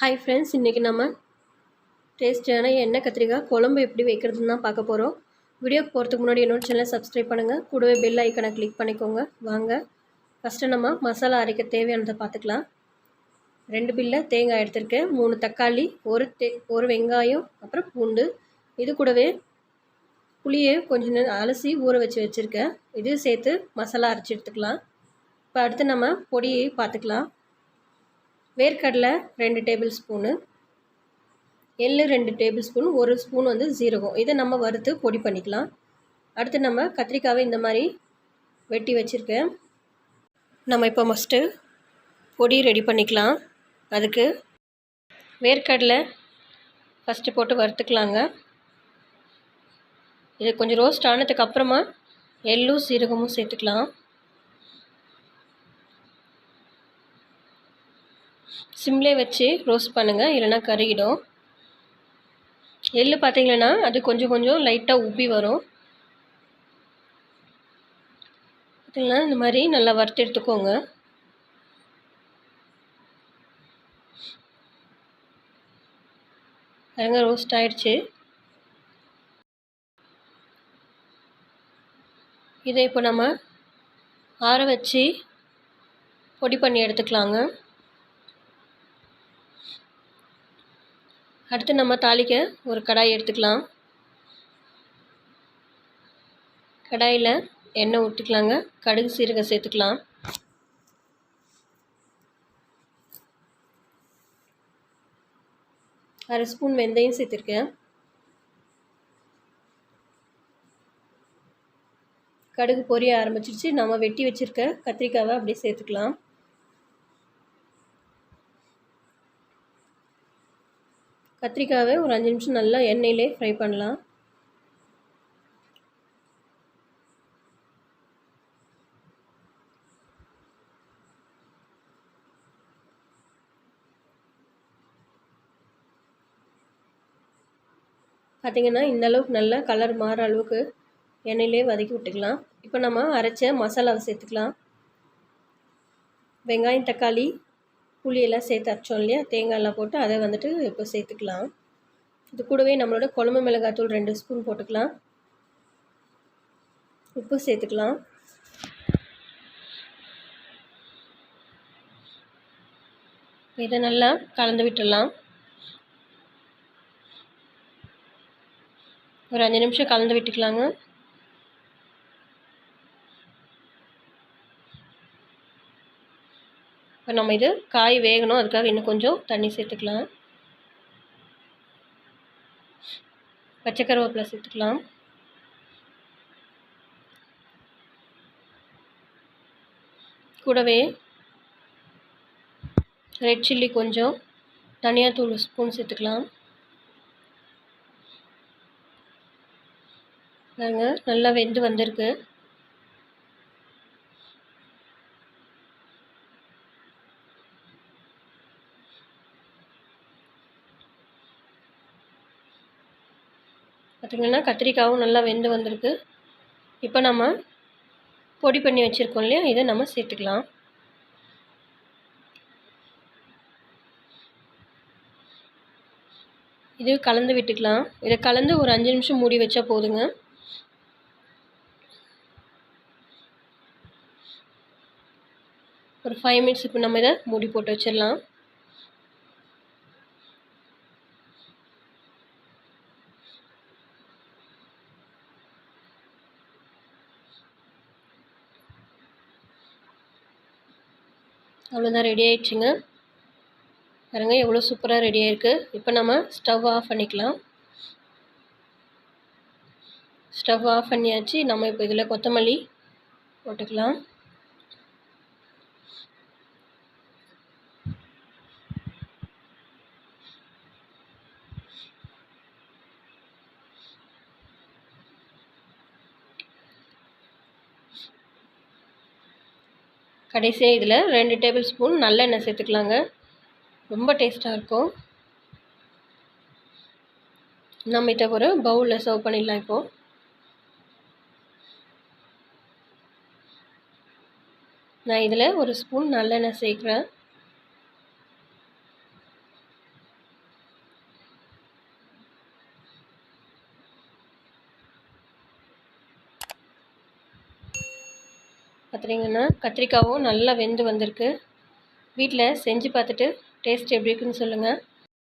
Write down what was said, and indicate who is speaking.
Speaker 1: Hi friends, இன்றைக்கி நம்ம டேஸ்டியான எண்ணெய் கத்திரிக்காய் குழம்பு எப்படி வைக்கிறதுன்னு தான் பார்க்க போகிறோம். வீடியோக்கு போகிறதுக்கு முன்னாடி என்னோட சேனலை சப்ஸ்கிரைப் பண்ணுங்கள், கூடவே பெல் ஐக்கனை கிளிக் பண்ணிக்கோங்க. வாங்க ஃபஸ்ட்டு நம்ம மசாலா அரைக்க தேவையானதை பார்த்துக்கலாம். 2 பில்லை தேங்காய் எடுத்திருக்கேன், 3 தக்காளி, ஒரு வெங்காயம், அப்புறம் பூண்டு. இது கூடவே புளியை கொஞ்சம் நேரம் அலசி ஊற வச்சுருக்கேன். இதையும் சேர்த்து மசாலா அரைச்சி எடுத்துக்கலாம். இப்போ அடுத்து நம்ம பொடியை பார்த்துக்கலாம். வேர்க்கடலை 2 டேபிள் ஸ்பூனு, எள்ளு 2 டேபிள் ஸ்பூன், 1 ஸ்பூன் சீரகம். இதை நம்ம வறுத்து பொடி பண்ணிக்கலாம். அடுத்து நம்ம கத்திரிக்காவை இந்த மாதிரி வெட்டி வச்சுருக்கேன். நம்ம இப்போ ஃபஸ்ட்டு பொடி ரெடி பண்ணிக்கலாம். அதுக்கு வேர்க்கடலை ஃபஸ்ட்டு போட்டு வறுத்துக்கலாங்க. இது கொஞ்சம் ரோஸ்ட் ஆனதுக்கு அப்புறமா எள்ளும் சீரகமும் சேர்த்துக்கலாம். சிம்லே வச்சு ரோஸ்ட் பண்ணுங்கள், இல்லைனா கருகிடும். எள்ளு பார்த்தீங்கன்னா அது கொஞ்சம் லைட்டாக உப்பி வரும். பார்த்தீங்கன்னா இந்த மாதிரி நல்லா வறுத்து எடுத்துக்கோங்க. பாருங்க, ரோஸ்ட் ஆயிடுச்சு. இதை இப்போ நம்ம ஆற வச்சு பொடி பண்ணி எடுத்துக்கலாங்க. அடுத்து நம்ம தாளிக்க ஒரு கடாய் எடுத்துக்கலாம். கடாயில் எண்ணெய் ஊற்றிக்கலாங்க. கடுகு சீரகம் சேர்த்துக்கலாம். அரை ஸ்பூன் வெந்தயம் சேர்த்துருக்கேன். கடுகு பொரிய ஆரம்பிச்சிருச்சு. நம்ம வெட்டி வச்சுருக்க கத்திரிக்காவை அப்படியே சேர்த்துக்கலாம். கத்திரிக்காவை ஒரு 5 நிமிஷம் நல்லா எண்ணெயிலே ஃப்ரை பண்ணலாம். பார்த்திங்கன்னா இந்த அளவுக்கு நல்லா கலர் மாற அளவுக்கு எண்ணெயிலே வதக்கி விட்டுக்கலாம். இப்போ நம்ம அரைச்ச மசாலாவை சேர்த்துக்கலாம். வெங்காயம், தக்காளி, புளியெல்லாம் சேர்த்து அரைச்சோம் இல்லையா, தேங்காயெல்லாம் போட்டு அதை இப்போ சேர்த்துக்கலாம். இது கூடவே நம்மளோட குழம்பு மிளகாத்தூள் 2 ஸ்பூன் போட்டுக்கலாம். உப்பு சேர்த்துக்கலாம். இதை நல்லா கலந்து விட்டுடலாம். ஒரு 5 நிமிஷம் கலந்து விட்டுக்கலாங்க. இப்போ நம்ம இது காய் வேகணும், அதுக்காக இன்னும் கொஞ்சம் தண்ணி சேர்த்துக்கலாம். பச்சை கருவேப்பிலை சேர்த்துக்கலாம். கூடவே ரெட் சில்லி கொஞ்சம், தனியாத்தூள் ஸ்பூன் சேர்த்துக்கலாம். பாருங்க, நல்லா வெந்து வந்திருக்கு. பார்த்திங்கன்னா கத்திரிக்காயும் நல்லா வெந்து வந்திருக்கு. இப்போ நம்ம பொடி பண்ணி வச்சுருக்கோம் இல்லையா, இதை நம்ம சேர்த்துக்கலாம். இது கலந்து விட்டுக்கலாம். இதை கலந்து ஒரு 5 நிமிஷம் மூடி வச்சா போதுங்க. ஒரு 5 மினிட்ஸ் இப்போ நம்ம இதை மூடி போட்டு வச்சிடலாம். அவ்வளோதான், ரெடி ஆயிடுச்சுங்க. பாருங்க எவ்வளோ சூப்பராக ரெடி ஆயிருக்கு. இப்போ நம்ம ஸ்டவ் ஆஃப் பண்ணிக்கலாம். ஸ்டவ் ஆஃப் பண்ணியாச்சு. நம்ம இப்போ இதில் கொத்தமல்லி போட்டுக்கலாம். கடைசியாக இதில் 2 டேபிள் ஸ்பூன் நல்லெண்ணெய் சேர்த்துக்கலாங்க. ரொம்ப டேஸ்ட்டாக இருக்கும். நம்ம இதை ஒரு பவுலில் சர்வ் பண்ணிடலாம். இப்போது நான் இதில் ஒரு ஸ்பூன் நல்லெண்ணெய் சேர்க்குறேன். பார்த்துட்டிங்கன்னா கத்திரிக்காவும் நல்லா வெந்து வந்திருக்கு. வீட்டில் செஞ்சு பார்த்துட்டு டேஸ்ட் எப்படி இருக்குன்னு சொல்லுங்கள்.